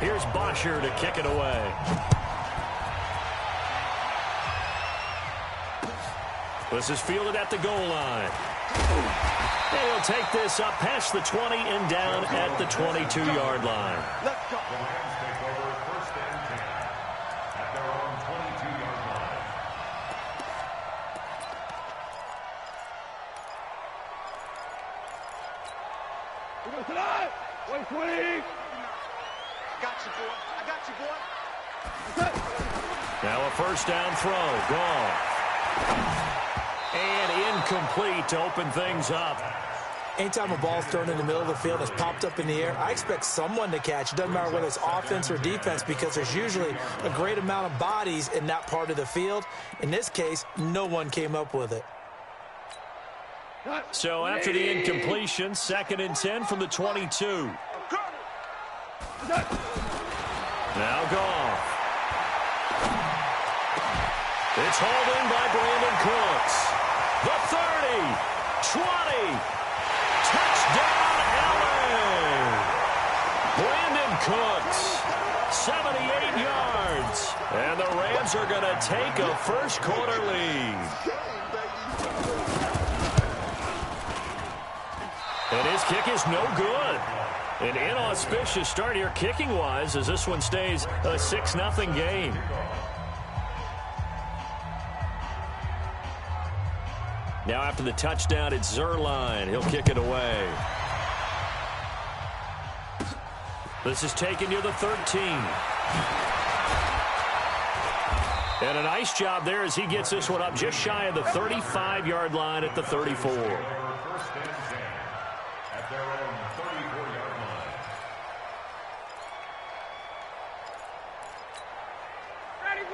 Here's Bosher to kick it away. This is fielded at the goal line. And he'll take this up past the 20 and down at the 22-yard line. Let's go. The Rams take over first and 10 at their own 22-yard line. We're going tonight. Wait, 20. Got you, boy. I got you, boy. Now a first down throw. Gone. And incomplete to open things up. Anytime a ball's thrown in the middle of the field, it's popped up in the air, I expect someone to catch. It doesn't matter whether it's offense or defense because there's usually a great amount of bodies in that part of the field. In this case, no one came up with it. So after the incompletion, 2nd and 10 from the 22. Now Goff. It's hauled in by Brandon Cooks. The 30, 20, touchdown LA. Brandon Cooks, 78 yards. And the Rams are going to take a first quarter lead. And his kick is no good. An inauspicious start here kicking-wise as this one stays a 6-0 game. Now after the touchdown, it's Zuerlein. He'll kick it away. This is taken near the 13. And a nice job there as he gets this one up just shy of the 35-yard line at the 34.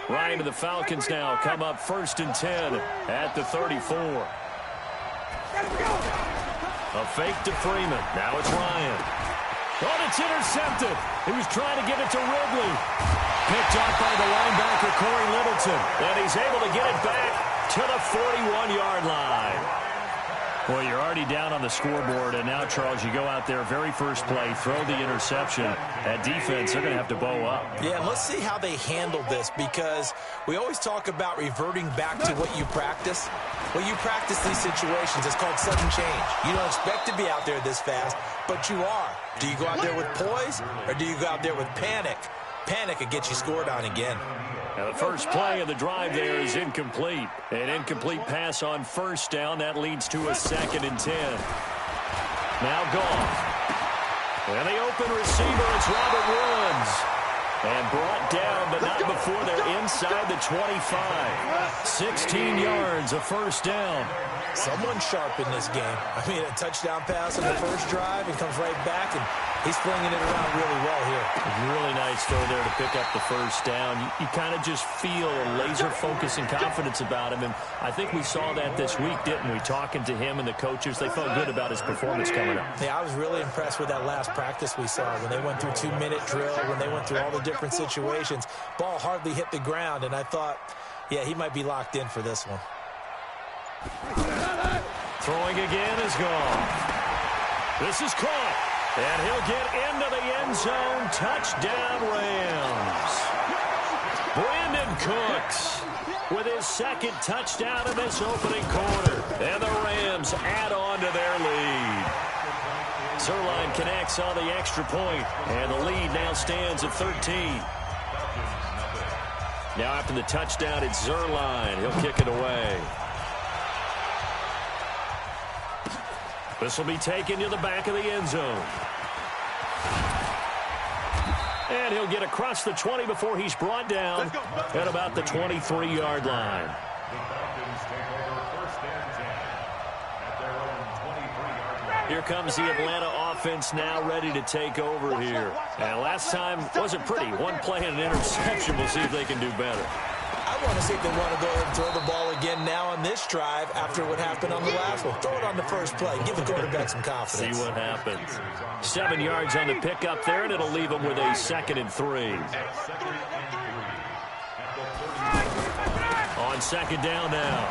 Ryan to the Falcons now come up 1st and 10 at the 34. A fake to Freeman. Now it's Ryan. Oh, it's intercepted. He was trying to give it to Ridley. Picked up by the linebacker, Corey Littleton. And he's able to get it back to the 41-yard line. Well, you're already down on the scoreboard, and now, Charles, you go out there, very first play, throw the interception. At defense, they're going to have to bow up. Yeah, and let's see how they handle this, because we always talk about reverting back to what you practice. When you practice these situations, it's called sudden change. You don't expect to be out there this fast, but you are. Do you go out there with poise, or do you go out there with panic? Panic will get you scored on again. Now the first play of the drive there is incomplete. An incomplete pass on first down. That leads to a 2nd and 10. Now Goff. And the open receiver, it's Robert Woods. And brought down, but not before they're inside the 25. 16 yards, a first down. Someone's sharp in this game. I mean, a touchdown pass on the first drive and comes right back, and he's flinging it around really well here. Really nice throw there to pick up the first down. You kind of just feel a laser focus and confidence about him, and I think we saw that this week, didn't we? Talking to him and the coaches, they felt good about his performance coming up. Yeah, I was really impressed with that last practice we saw when they went through 2-minute drill, when they went through all the different situations. Ball hardly hit the ground, and I thought, yeah, he might be locked in for this one. Throwing again is gone. This is caught, and he'll get into the end zone. Touchdown, Rams. Brandon Cooks with his 2nd touchdown in this opening quarter. And the Rams add on to their lead. Zuerlein connects on the extra point, and the lead now stands at 13. Now after the touchdown, it's Zuerlein. He'll kick it away. This will be taken to the back of the end zone. And he'll get across the 20 before he's brought down at about the 23-yard line. Here comes the Atlanta offense now ready to take over here. And last time wasn't pretty. One play and an interception. We'll see if they can do better. I want to see if they want to go ahead and throw the ball again now on this drive after what happened on the last one. Throw it on the first play. Give the quarterback some confidence. See what happens. 7 yards on the pickup there, and it'll leave them with a 2nd and 3. On 2nd down now,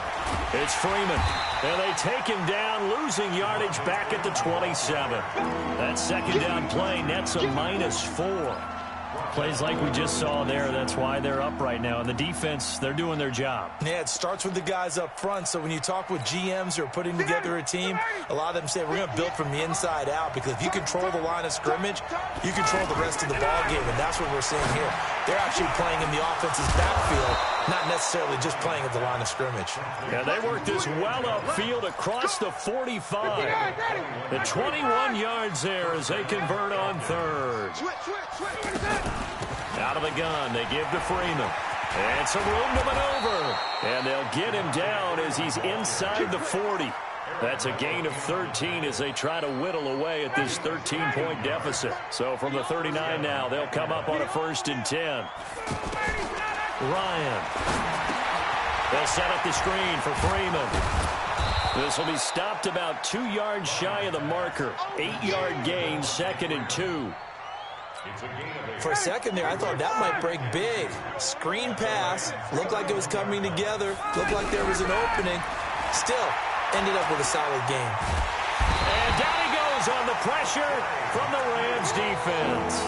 it's Freeman. And they take him down, losing yardage back at the 27. That 2nd down play nets a -4. Plays like we just saw there. That's why they're up right now. And the defense, they're doing their job. Yeah, it starts with the guys up front. So when you talk with GMs who are putting together a team, a lot of them say we're going to build from the inside out, because if you control the line of scrimmage, you control the rest of the ball game, and that's what we're seeing here. They're actually playing in the offense's backfield, not necessarily just playing at the line of scrimmage. Yeah, they work this well upfield across the 45. The 21 yards there as they convert on third. Out of the gun, they give to Freeman. And some room to maneuver. And they'll get him down as he's inside the 40. That's a gain of 13 as they try to whittle away at this 13-point deficit. So from the 39 now, they'll come up on a 1st and 10. Ryan. They'll set up the screen for Freeman. This will be stopped about 2 yards shy of the marker. 8-yard gain, 2nd and 2. For a second there, I thought that might break big. Screen pass. Looked like it was coming together. Looked like there was an opening. Still, ended up with a solid game. And down he goes on the pressure from the Rams defense.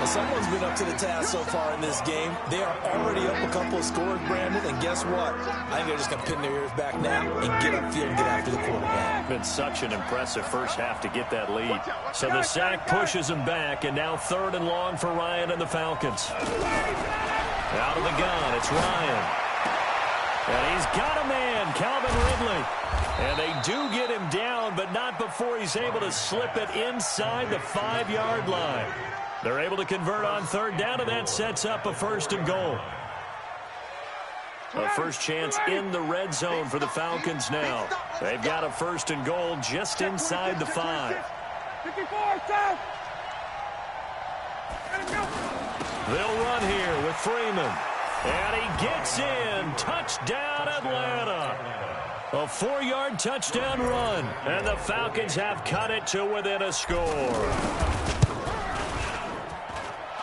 Well, someone's been up to the task so far in this game. They are already up a couple of scores, Brandon, and guess what? I think they're just going to pin their ears back now and get upfield and get after the quarterback. Been such an impressive first half to get that lead. So the sack pushes him back, and now 3rd and long for Ryan and the Falcons. Out of the gun, it's Ryan. And he's got a man, Calvin Ridley. And they do get him down, but not before he's able to slip it inside the 5-yard line. They're able to convert on 3rd down, and that sets up a 1st and goal. A first chance in the red zone for the Falcons now. They've got a 1st and goal just inside the 5. 54, South. They'll run here with Freeman. And he gets in. Touchdown, Atlanta. A 4-yard touchdown run. And the Falcons have cut it to within a score.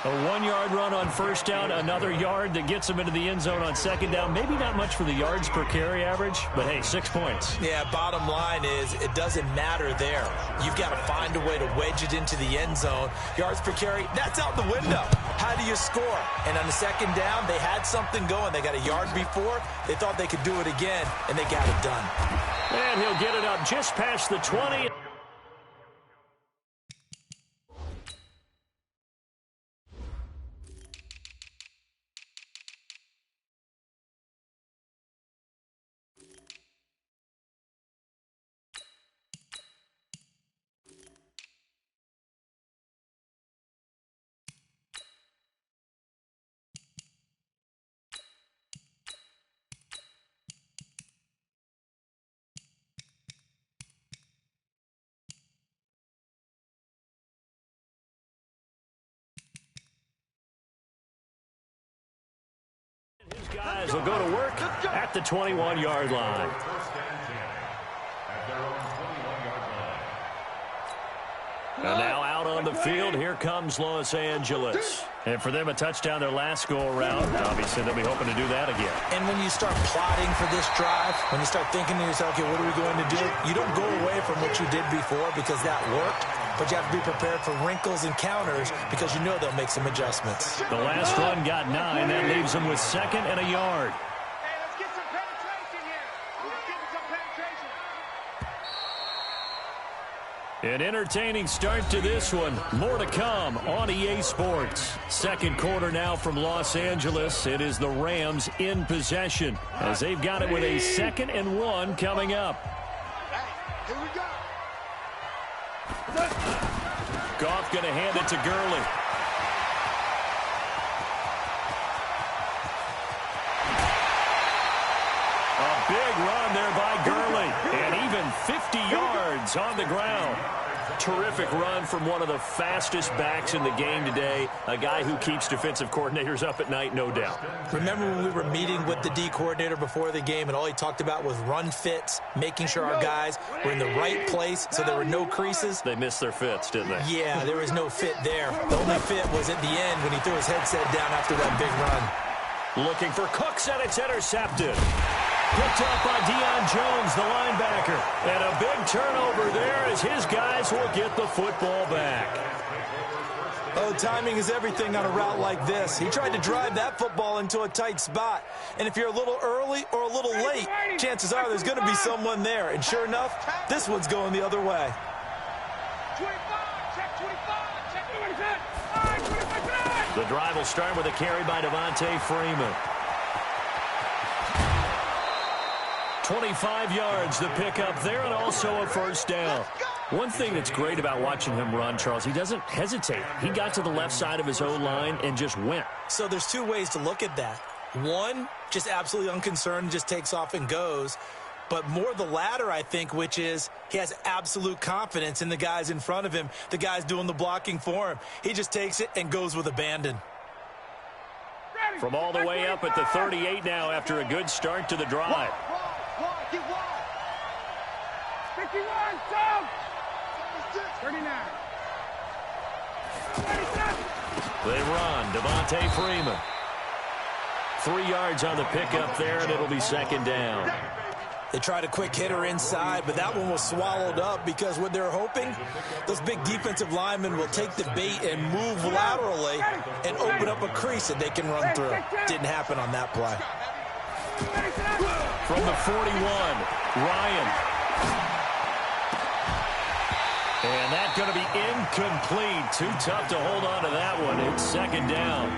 A 1-yard run on 1st down, another yard that gets them into the end zone on 2nd down. Maybe not much for the yards per carry average, but hey, 6 points. Yeah, bottom line is it doesn't matter there. You've got to find a way to wedge it into the end zone. Yards per carry, that's out the window. How do you score? And on the 2nd down, they had something going. They got a yard before. They thought they could do it again, and they got it done. And he'll get it up just past the 20. His guys will go to work at the 21-yard line. And now out on the field, here comes Los Angeles. And for them, a touchdown their last go-around. Obviously, they'll be hoping to do that again. And when you start plotting for this drive, when you start thinking to yourself, okay, what are we going to do? You don't go away from what you did before because that worked, but you have to be prepared for wrinkles and counters because you know they'll make some adjustments. The last run got 9. That leaves them with 2nd and a yard. Hey, let's get some penetration here. Let's get some penetration. An entertaining start to this one. More to come on EA Sports. 2nd quarter now from Los Angeles. It is the Rams in possession as they've got it with a 2nd and 1 coming up. Hey, here we go. Goff going to hand it to Gurley. A big run there by Gurley. And even 50 yards on the ground. Terrific run from one of the fastest backs in the game today. A guy who keeps defensive coordinators up at night, no doubt. Remember when we were meeting with the D coordinator before the game and all he talked about was run fits, making sure our guys were in the right place so there were no creases? They missed their fits, didn't they? Yeah, there was no fit there. The only fit was at the end when he threw his headset down after that big run. Looking for Cooks, and it's intercepted. Picked up by Deion Jones, the linebacker. And a big turnover there as his guys will get the football back. Oh, timing is everything on a route like this. He tried to drive that football into a tight spot. And if you're a little early or a little late, chances are there's going to be someone there. And sure enough, this one's going the other way. 25, check 25, check 25. All right, 25. The drive will start with a carry by Devontae Freeman. 25 yards the pickup there, and also a first down. One thing that's great about watching him run, Charles, he doesn't hesitate. He got to the left side of his O-line and just went. So there's two ways to look at that. One, just absolutely unconcerned, just takes off and goes. But more the latter, I think, which is he has absolute confidence in the guys in front of him, the guys doing the blocking for him. He just takes it and goes with abandon. From all the way up at the 38 now after a good start to the drive. 51, down. 39. They run. Devontae Freeman. 3 yards on the pickup there, and it'll be second down. They tried a quick hitter inside, but that one was swallowed up because what they're hoping, those big defensive linemen will take the bait and move laterally and open up a crease that they can run through. Didn't happen on that play. From the 41, Ryan. And that's going to be incomplete. Too tough to hold on to that one. It's second down.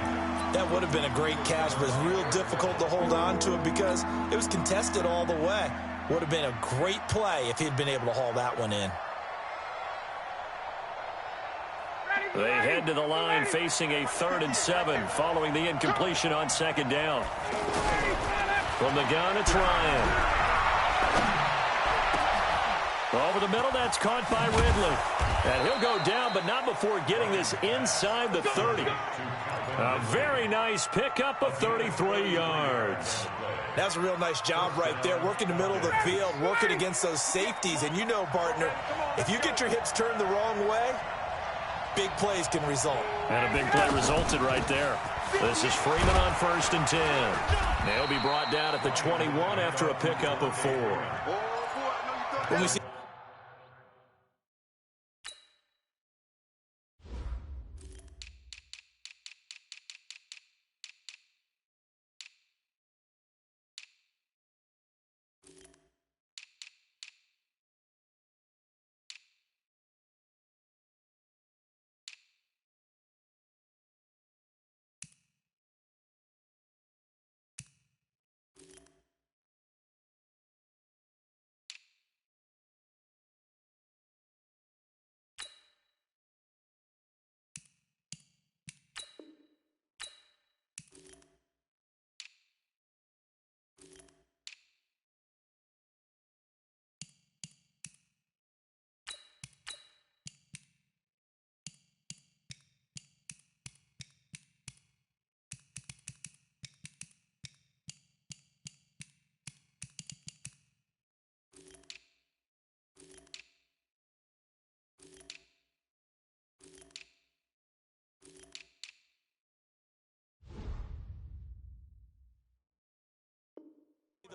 That would have been a great catch, but it's real difficult to hold on to it because it was contested all the way. Would have been a great play if he'd been able to haul that one in. They head to the line facing a 3rd and 7 following the incompletion on second down. From the gun, it's Ryan. Over the middle, that's caught by Ridley. And he'll go down, but not before getting this inside the 30. A very nice pickup of 33 yards. That's a real nice job right there, working the middle of the field, working against those safeties. And you know, partner, if you get your hips turned the wrong way, big plays can result. And a big play resulted right there. This is Freeman on 1st and 10. They'll be brought down at the 21 after a pickup of 4. When we see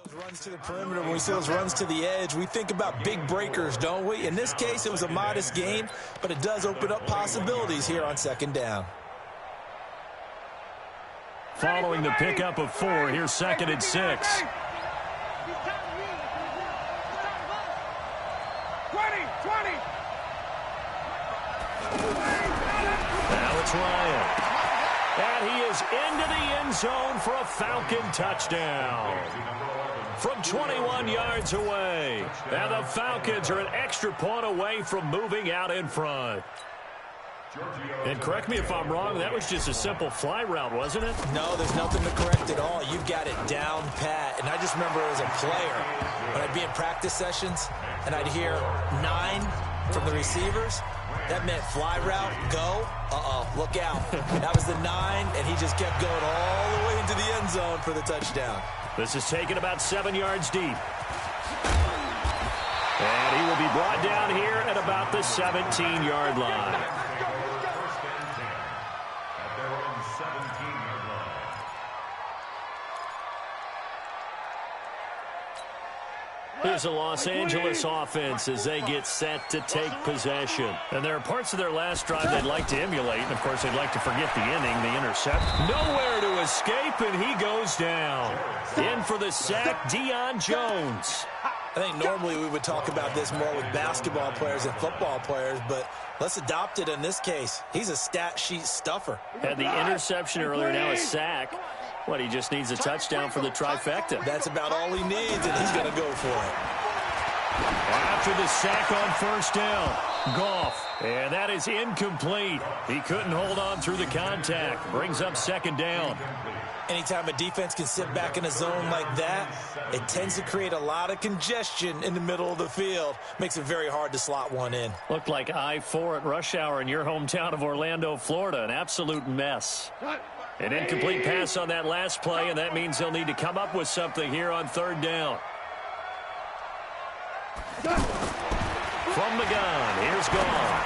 those runs to the perimeter, when we see those runs to the edge, we think about big breakers, don't we? In this case, it was a modest gain, but it does open up possibilities here on second down. Following the pickup of 4, here's 2nd and 6. 20, 20. Now it's Ryan. And he is into the end zone for a Falcon touchdown. From 21 yards away. And the Falcons are an extra point away from moving out in front. And correct me if I'm wrong, that was just a simple fly route, wasn't it? No, there's nothing to correct at all. You've got it down pat. And I just remember as a player, when I'd be in practice sessions and I'd hear 9 from the receivers, that meant fly route, go, look out. That was the 9, and he just kept going all the way into the end zone for the touchdown. This is taken about 7 yards deep. And he will be brought down here at about the 17-yard line. Here's the Los Angeles offense as they get set to take possession. And there are parts of their last drive they'd like to emulate. And, of course, they'd like to forget the inning, the intercept. Nowhere to escape, and he goes down. In for the sack, Deion Jones. I think normally we would talk about this more with basketball players and football players, but let's adopt it in this case. He's a stat sheet stuffer. Had the interception earlier, now a sack. What, he just needs a touchdown for the trifecta. That's about all he needs, and he's going to go for it. After the sack on first down, Goff. And that is incomplete. He couldn't hold on through the contact. Brings up second down. Anytime a defense can sit back in a zone like that, it tends to create a lot of congestion in the middle of the field. Makes it very hard to slot one in. Looked like I-4 at rush hour in your hometown of Orlando, Florida. An absolute mess. An incomplete pass on that last play, and that means they'll need to come up with something here on third down. From the gun, here's Goff.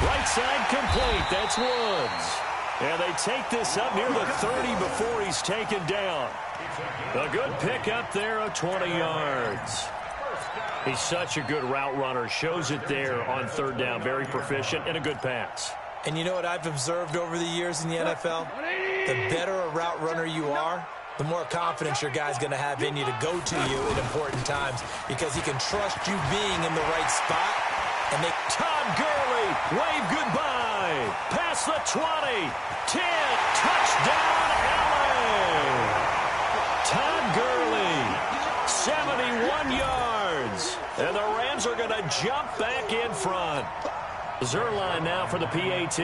Right side complete, that's Woods. And they take this up near the 30 before he's taken down. A good pick up there of 20 yards. He's such a good route runner. Shows it there on third down. Very proficient and a good pass. And you know what I've observed over the years in the NFL? The better a route runner you are, the more confidence your guy's going to have in you to go to you at important times because he can trust you being in the right spot. And they Todd Gurley, wave goodbye. Past the 20, 10, touchdown LA. Todd Gurley, 71 yards. And the Rams are going to jump back in front. Zerline now for the PAT.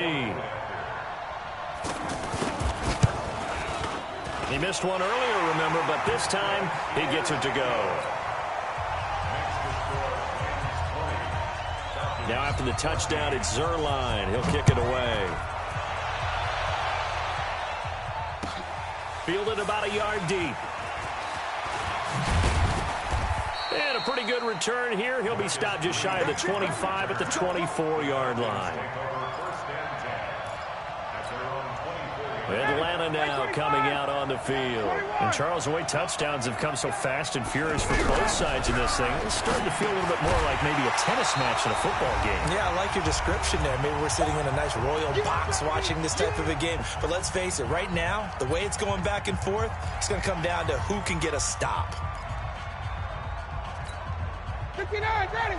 He missed one earlier, remember, but this time he gets it to go. Now after the touchdown, it's Zerline. He'll kick it away. Fielded about a yard deep. And a pretty good return here. He'll be stopped just shy of the 25 at the 24-yard line. Atlanta now coming out on the field. And Charles, the way touchdowns have come so fast and furious for both sides in this thing, it's starting to feel a little bit more like maybe a tennis match in a football game. Yeah, I like your description there. Maybe we're sitting in a nice royal box watching this type of a game. But let's face it, right now, the way it's going back and forth, it's going to come down to who can get a stop. 59, ready.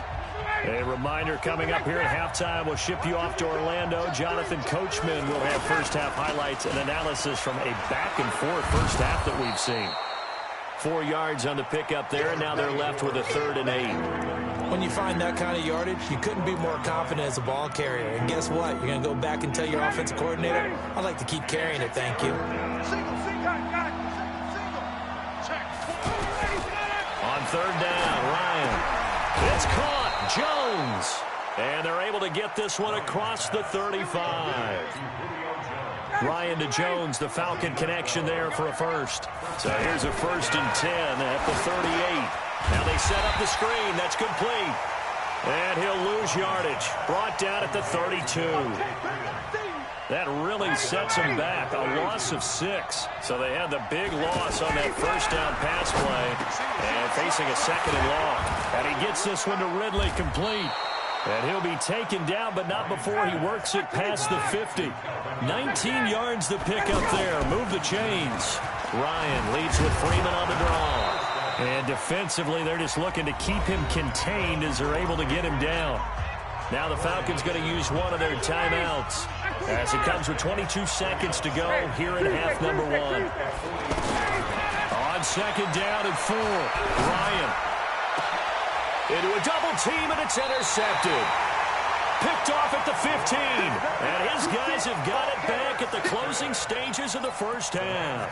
A reminder coming up here at halftime. We'll ship you off to Orlando. Jonathan Coachman will have first-half highlights and analysis from a back-and-forth first half that we've seen. 4 yards on the pickup there, and now they're left with a 3rd and 8. When you find that kind of yardage, you couldn't be more confident as a ball carrier. And guess what? You're going to go back and tell your offensive coordinator, I'd like to keep carrying it, thank you. Single, got it. Single. Check. On third down, Ryan. It's caught. Jones. And they're able to get this one across the 35. Ryan to Jones, the Falcon connection there for a first. So here's a 1st and 10 at the 38. Now they set up the screen. That's complete. And he'll lose yardage. Brought down at the 32. That really sets him back. A loss of 6. So they had the big loss on that first down pass play. And facing a 2nd and long. And he gets this one to Ridley complete. And he'll be taken down, but not before he works it past the 50. 19 yards to pick up there. Move the chains. Ryan leads with Freeman on the draw. And defensively, they're just looking to keep him contained as they're able to get him down. Now the Falcons going to use one of their timeouts as it comes with 22 seconds to go here in half number 1. On 2nd down and 4, Ryan into a double team, and it's intercepted. Picked off at the 15, and his guys have got it back at the closing stages of the first half.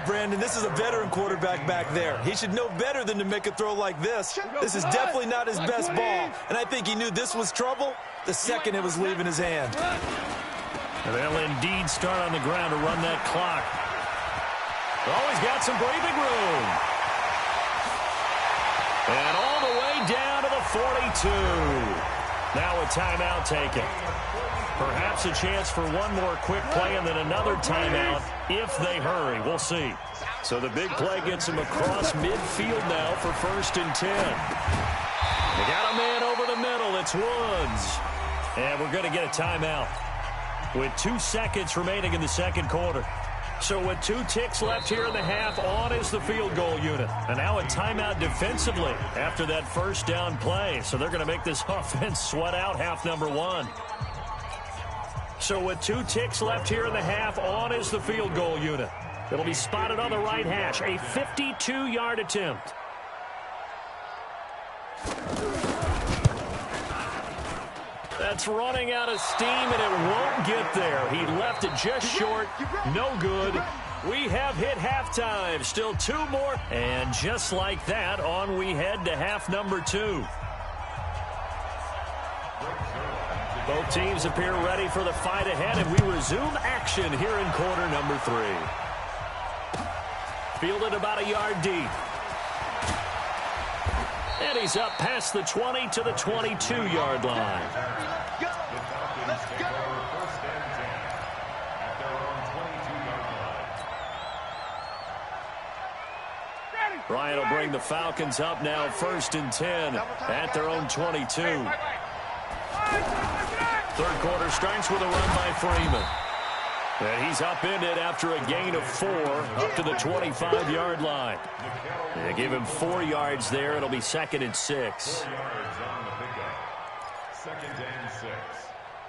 Brandon, this is a veteran quarterback back there. He should know better than to make a throw like this. This is definitely not his best ball, and I think he knew this was trouble the second it was leaving his hand. They'll indeed start on the ground to run that clock. Always got some breathing room. And all the way down to the 42. Now a timeout taken. Perhaps a chance for one more quick play and then another timeout if they hurry. We'll see. So the big play gets him across midfield now for 1st and 10. They got a man over the middle. It's Woods. And we're going to get a timeout with 2 seconds remaining in the second quarter. So with 2 ticks left here in the half, on is the field goal unit. And now a timeout defensively after that first down play. So they're going to make this offense sweat out half number 1. So with 2 ticks left here in the half, on is the field goal unit. It'll be spotted on the right hash. A 52-yard attempt. That's running out of steam, and it won't get there. He left it just short. No good. We have hit halftime. Still 2 more. And just like that, on we head to half number 2. Both teams appear ready for the fight ahead, and we resume action here in quarter number 3. Fielded about a yard deep. And he's up past the 20 to the 22-yard line. Go! Let's go! First and 10 at their own 22-yard line. Bryant will bring the Falcons up now 1st and 10 at their own 22. Third quarter starts with a run by Freeman. And he's upended after a gain of 4 up to the 25-yard line. They give him 4 yards there. It'll be 2nd and 6. 4 yards on the pickup. 2nd and 6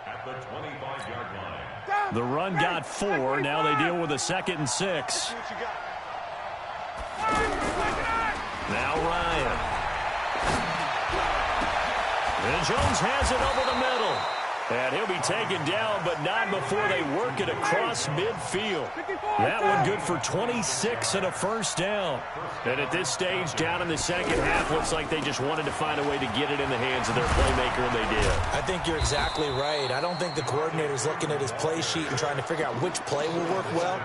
at the 25-yard line. The run got 4. Now they deal with a 2nd and 6. Now Ryan. And Jones has it over the middle. And he'll be taken down, but not before they work it across midfield. That one good for 26 and a first down. And at this stage, down in the second half, looks like they just wanted to find a way to get it in the hands of their playmaker, and they did. I think you're exactly right. I don't think the coordinator's looking at his play sheet and trying to figure out which play will work well.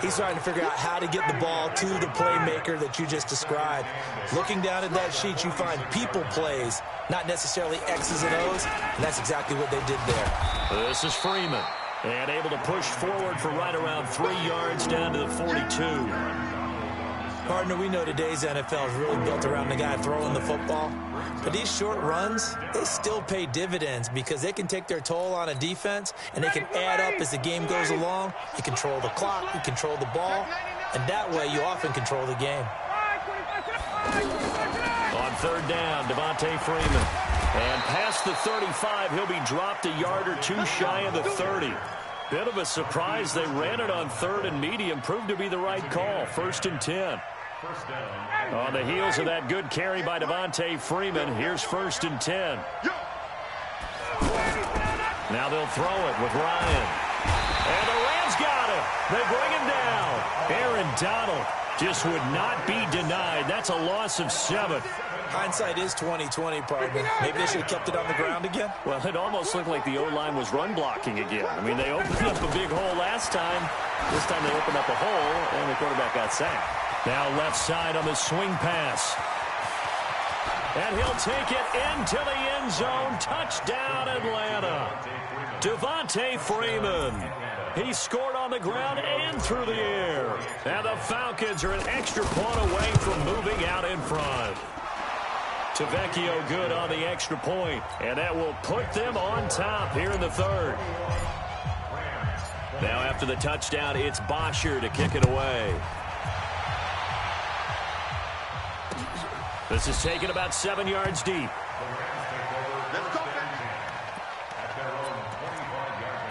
He's trying to figure out how to get the ball to the playmaker that you just described. Looking down at that sheet, you find people plays, not necessarily X's and O's, and that's exactly what they did there. This is Freeman, and able to push forward for right around 3 yards down to the 42. Partner, we know today's NFL is really built around the guy throwing the football. But these short runs, they still pay dividends because they can take their toll on a defense, and they can add up as the game goes along. You control the clock, you control the ball, and that way you often control the game. On 3rd down, Devontae Freeman. And past the 35, he'll be dropped a yard or 2 shy of the 30. Bit of a surprise. They ran it on 3rd and medium. Proved to be the right call. 1st and 10. On the heels of that good carry by Devontae Freeman, here's 1st and 10. Now they'll throw it with Ryan. And the Rams got him. They bring him down. Aaron Donald just would not be denied. That's a loss of 7. Hindsight is 20/20, partner. Maybe they should have kept it on the ground again. Well, it almost looked like the O-line was run blocking again. I mean, they opened up a big hole last time. This time they opened up a hole, and the quarterback got sacked. Now left side on the swing pass. And he'll take it into the end zone. Touchdown, Atlanta. Devontae Freeman. He scored on the ground and through the air. And the Falcons are an extra point away from moving out in front. Tavecchio good on the extra point, and that will put them on top here in the 3rd. Now after the touchdown, it's Bosher to kick it away. This is taken about 7 yards deep. Let's go. At their own 25-yard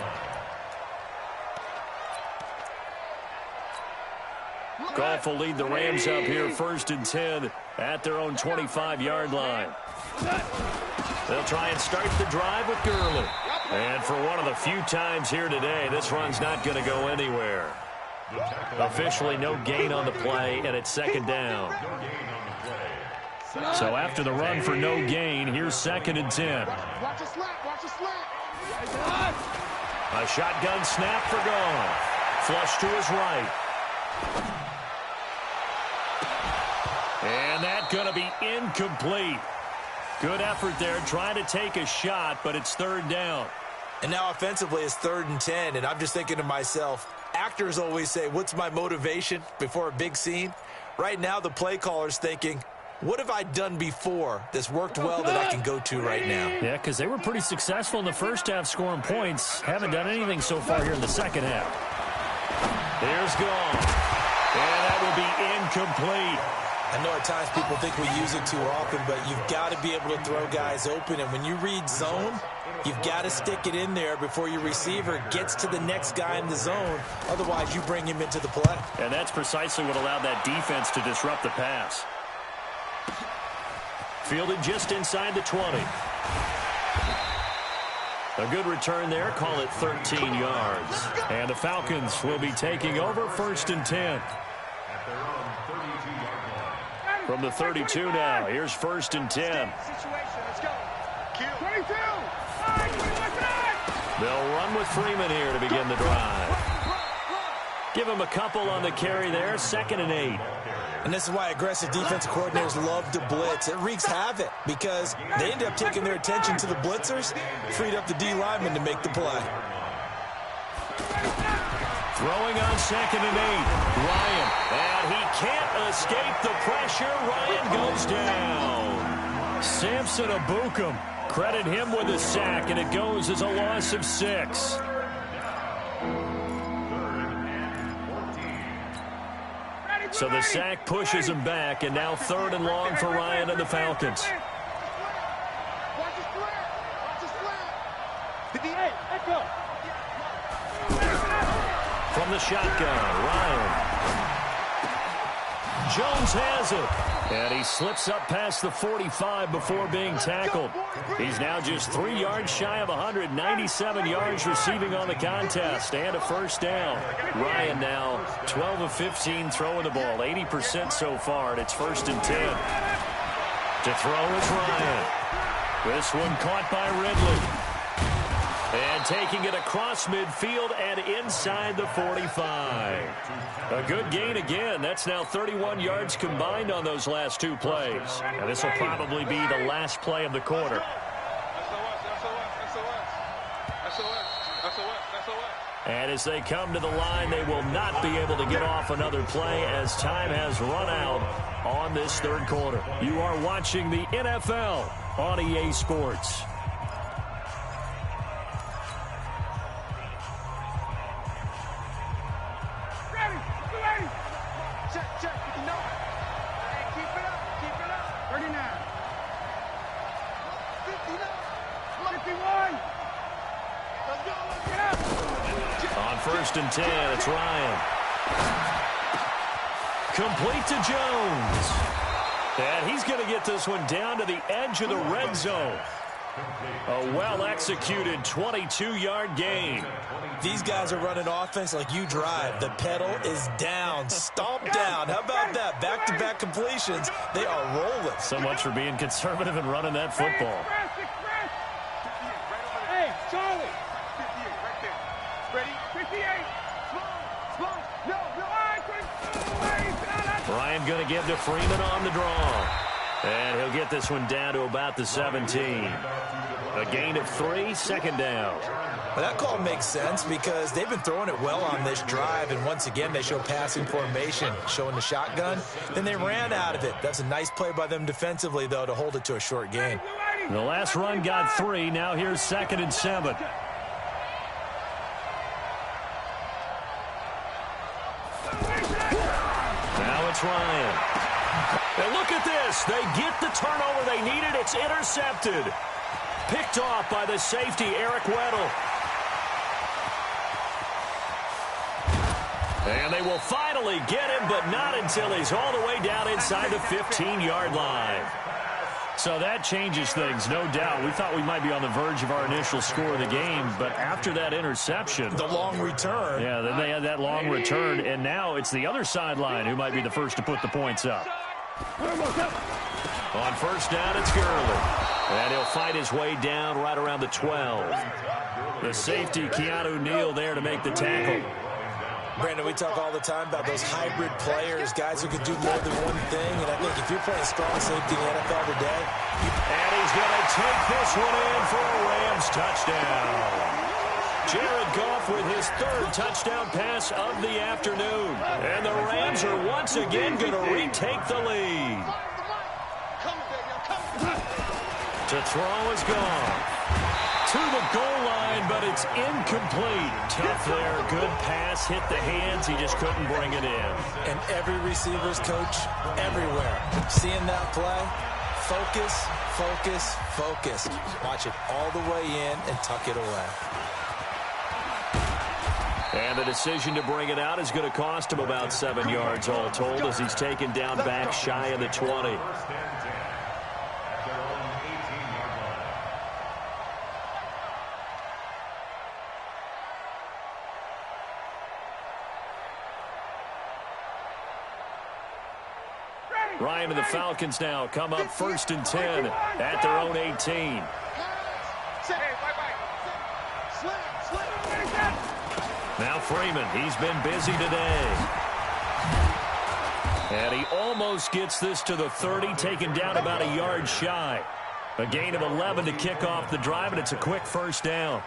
line. Goff will lead the Rams up here 1st and 10 at their own 25-yard line. They'll try and start the drive with Gurley. And for one of the few times here today, this run's not going to go anywhere. Officially no gain on the play, and it's 2nd down. So after the run for no gain, here's 2nd and 10. Watch a slap, watch a slap. A shotgun snap for Goff. Flush to his right. And that's going to be incomplete. Good effort there, trying to take a shot, but it's third down. And now offensively it's 3rd and 10, and I'm just thinking to myself, actors always say, what's my motivation before a big scene? Right now the play caller's thinking, what have I done before that's worked well that I can go to right now? Yeah, because they were pretty successful in the first half scoring points. Haven't done anything so far here in the second half. Here's gone. And that will be incomplete. I know at times people think we use it too often, but you've got to be able to throw guys open. And when you read zone, you've got to stick it in there before your receiver gets to the next guy in the zone. Otherwise, you bring him into the play. And that's precisely what allowed that defense to disrupt the pass. Fielded just inside the 20. A good return there. Call it 13 yards. And the Falcons will be taking over 1st and 10. From the 32 now. Here's 1st and 10. They'll run with Freeman here to begin the drive. Give him a couple on the carry there. 2nd and 8. And this is why aggressive defensive coordinators love to blitz. It wreaks havoc because they end up taking their attention to the blitzers, freed up the D lineman to make the play. Throwing on 2nd and 8. Ryan. And he can't escape the pressure. Ryan goes down. Samson Abukum. Credit him with a sack, and it goes as a loss of 6. So the sack pushes him back, and now 3rd and long for Ryan and the Falcons. From the shotgun, Ryan. Jones has it. And he slips up past the 45 before being tackled. He's now just 3 yards shy of 197 yards receiving on the contest and a 1st down. Ryan now 12 of 15 throwing the ball, 80% so far, and it's 1st and 10. To throw is Ryan. This one caught by Ridley. And taking it across midfield and inside the 45. A good gain again. That's now 31 yards combined on those last 2 plays. And this will probably be the last play of the quarter. And as they come to the line, they will not be able to get off another play as time has run out on this 3rd quarter. You are watching the NFL on EA Sports. On 1st and 10, it's Ryan. Complete to Jones. And he's going to get this one down to the edge of the red zone. A well-executed 22-yard gain. These guys are running offense like you drive. The pedal is down, stomped down. How about that? Back-to-back completions. They are rolling. So much for being conservative and running that football. Hey, Charlie. 58, right there. Ready? 58. Slow. No. Ryan going to give to Freeman on the draw. And he'll get this one down to about the 17. A gain of 3, 2nd down. Well, that call makes sense because they've been throwing it well on this drive, and once again they show passing formation, showing the shotgun. Then they ran out of it. That's a nice play by them defensively, though, to hold it to a short gain. The last run got 3. Now here's 2nd and 7. Now it's Ryan. And look at this. They get the turnover they needed. It's intercepted. Picked off by the safety, Eric Weddle. And they will finally get him, but not until he's all the way down inside the 15-yard line. So that changes things, no doubt. We thought we might be on the verge of our initial score of the game, but after that interception. The long return. Yeah, then they had that long return, and now it's the other sideline who might be the first to put the points up. On 1st down, it's Gurley. And he'll fight his way down right around the 12. The safety, Keanu Neal, there to make the tackle. Brandon, we talk all the time about those hybrid players, guys who can do more than one thing. And I think if you're playing strong safety in the NFL today, and he's going to take this one in for a Rams touchdown. Jared Goff with his third touchdown pass of the afternoon. And the Rams are once again going to retake the lead. To throw is gone. To the goal line, but it's incomplete. Tough there. Good pass. Hit the hands. He just couldn't bring it in. And every receiver's coach everywhere. Seeing that play, focus, focus, focus. Watch it all the way in and tuck it away. And the decision to bring it out is going to cost him about 7 yards all told as he's taken down back shy of the 20. Ryan and the Falcons now come up 1st and 10 at their own 18. Now Freeman, he's been busy today. And he almost gets this to the 30, taken down about a yard shy. A gain of 11 to kick off the drive, and it's a quick first down.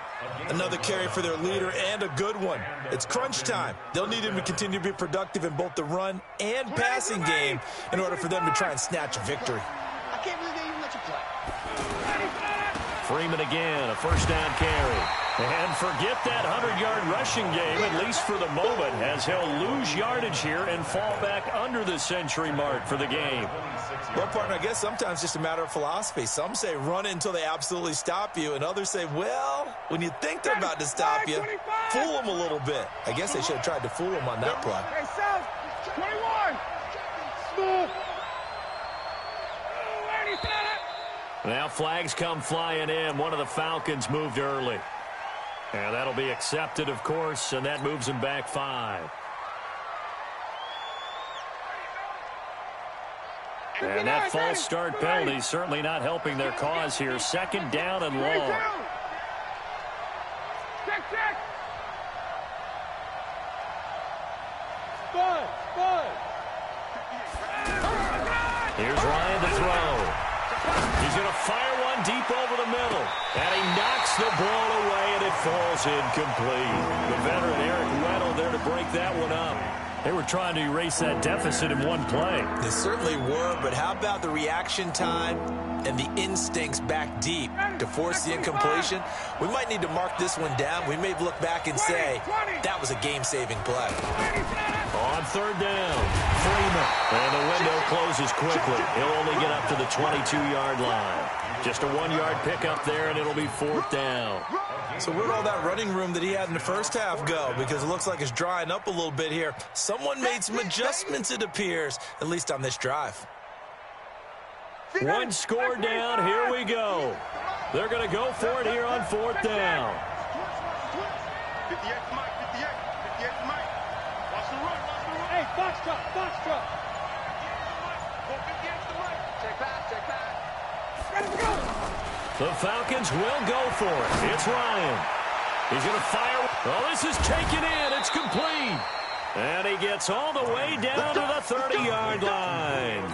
Another carry for their leader, and a good one. It's crunch time. They'll need him to continue to be productive in both the run and passing game in order for them to try and snatch a victory. I can't believe they even let you play. Freeman again, a first down carry. And forget that 100-yard rushing game, at least for the moment, as he'll lose yardage here and fall back under the century mark for the game. Well, partner, I guess sometimes it's just a matter of philosophy. Some say run it until they absolutely stop you, and others say, well, when you think they're about to stop you, fool them a little bit. I guess they should have tried to fool them on that play. Hey, South, 21. Smooth. Now flags come flying in. One of the Falcons moved early. And that'll be accepted, of course, and that moves him back 5. And that false start penalty certainly not helping their cause here. 2nd down and long. Check. Here's Ryan to throw. He's going to fire one deep over the middle. And he knocks the ball away, and it falls incomplete. The veteran Eric Weddle there to break that one up. They were trying to erase that deficit in one play. They certainly were, but how about the reaction time and the instincts back deep to force the incompletion? We might need to mark this one down. We may look back and say that was a game-saving play. On 3rd down, Freeman. And the window closes quickly. He'll only get up to the 22-yard line. Just a 1-yard pickup there, and it'll be 4th down. So where'd all that running room that he had in the first half go? Because it looks like it's drying up a little bit here. Someone made some adjustments, it appears, at least on this drive. 1 score down. Here we go. They're going to go for it here on 4th down. 58 to Mike, 58 to Mike. Watch the run. Hey, box truck. Go 58 to Mike. Check back. Let's go. The Falcons will go for it. It's Ryan. He's going to fire. Oh, this is taken in. It's complete. And he gets all the way down to the 30-yard line.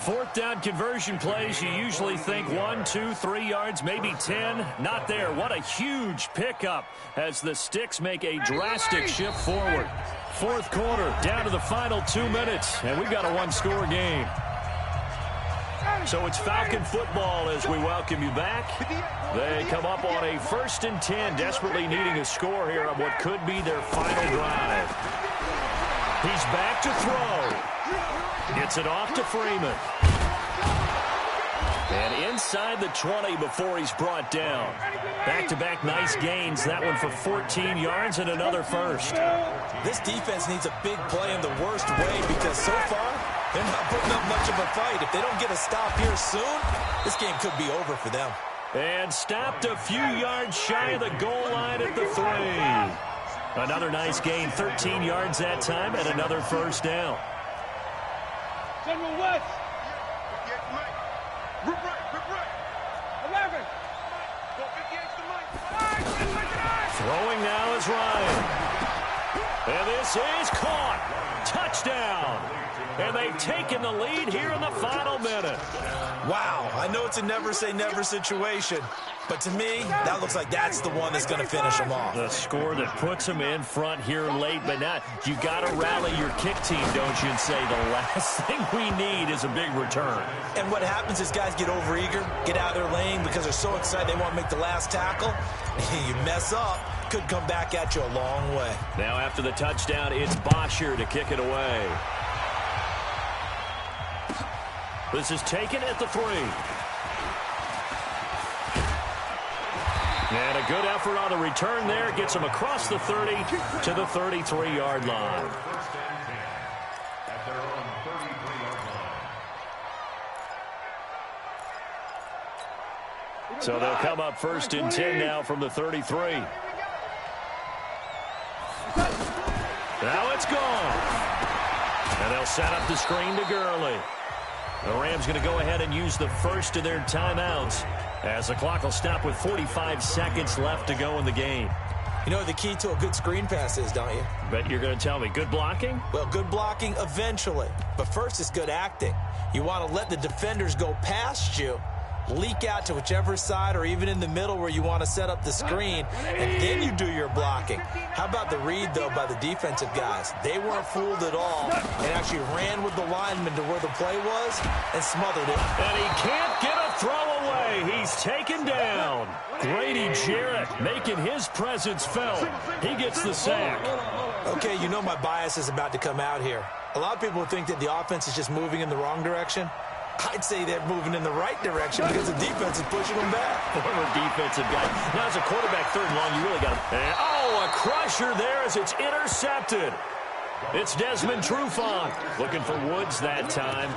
4th down conversion plays, you usually think 1, 2, 3 yards, maybe 10. Not there. What a huge pickup as the Sticks make a drastic shift forward. 4th quarter, down to the final 2 minutes, and we've got a 1-score game. So it's Falcon football as we welcome you back. They come up on a 1st and 10, desperately needing a score here on what could be their final drive. He's back to throw. Gets it off to Freeman. And inside the 20 before he's brought down. Back-to-back nice gains. That one for 14 yards and another first. This defense needs a big play in the worst way because so far they're not putting up much of a fight. If they don't get a stop here soon, this game could be over for them. And stopped a few yards shy of the goal line at the 3. Another nice gain, 13 yards that time, and another first down. General West. 58 to Mike. Rip right. 11. Go 58 to Mike. Throwing now is Ryan. And This is caught. Touchdown. And they've taken the lead here in the final minute. Wow, I know it's a never-say-never situation, but to me, that looks like that's the one that's going to finish them off. The score that puts them in front here late, but now you got to rally your kick team, don't you, and say the last thing we need is a big return. And what happens is guys get overeager, get out of their lane because they're so excited they want to make the last tackle. You mess up, could come back at you a long way. Now after the touchdown, it's Bosher to kick it away. This is taken at the 3. And a good effort on the return there. Gets him across the 30 to the 33-yard line. At their own 33-yard line. So they'll come up 1st and 10 now from the 33. Now it's gone. And they'll set up the screen to Gurley. The Rams going to go ahead and use the first of their timeouts as the clock will stop with 45 seconds left to go in the game. You know what the key to a good screen pass is, don't you? Bet you're going to tell me. Good blocking? Well, good blocking eventually. But first is good acting. You want to let the defenders go past you, leak out to whichever side or even in the middle where you want to set up the screen, and then you do your blocking. How about the read, though, by the defensive guys? They weren't fooled at all and actually ran with the lineman to where the play was and smothered it. And he can't get a throw away. He's taken down. Grady Jarrett making his presence felt. He gets the sack. Okay, you know my bias is about to come out here. A lot of people think that the offense is just moving in the wrong direction. I'd say they're moving in the right direction because the defense is pushing them back. Former defensive guy. Now, as a quarterback, 3rd and long, you really got to... Oh, a crusher there as it's intercepted. It's Desmond Trufant looking for Woods that time.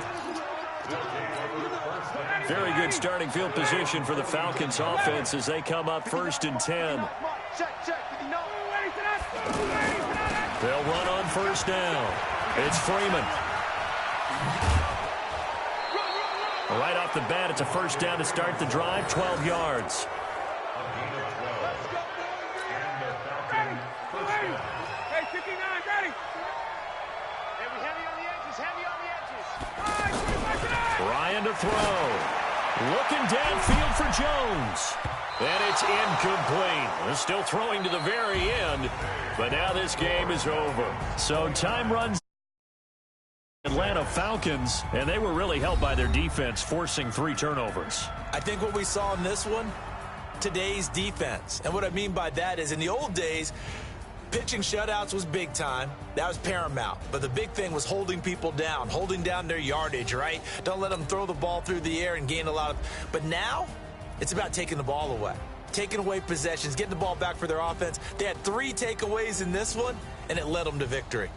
Very good starting field position for the Falcons offense as they come up 1st and 10. They'll run on 1st down. It's Freeman. Right off the bat, it's a 1st down to start the drive, 12 yards. Hey, 59, ready. Heavy on the edges, heavy on the edges. Ryan to throw. Looking downfield for Jones. And it's incomplete. They're still throwing to the very end, but now this game is over. So time runs. Atlanta Falcons, and they were really helped by their defense, forcing 3 turnovers. I think what we saw in this one, today's defense. And what I mean by that is in the old days, pitching shutouts was big time. That was paramount. But the big thing was holding people down, holding down their yardage, right? Don't let them throw the ball through the air and gain a lot of... But now, it's about taking the ball away. Taking away possessions, getting the ball back for their offense. They had 3 takeaways in this one, and it led them to victory.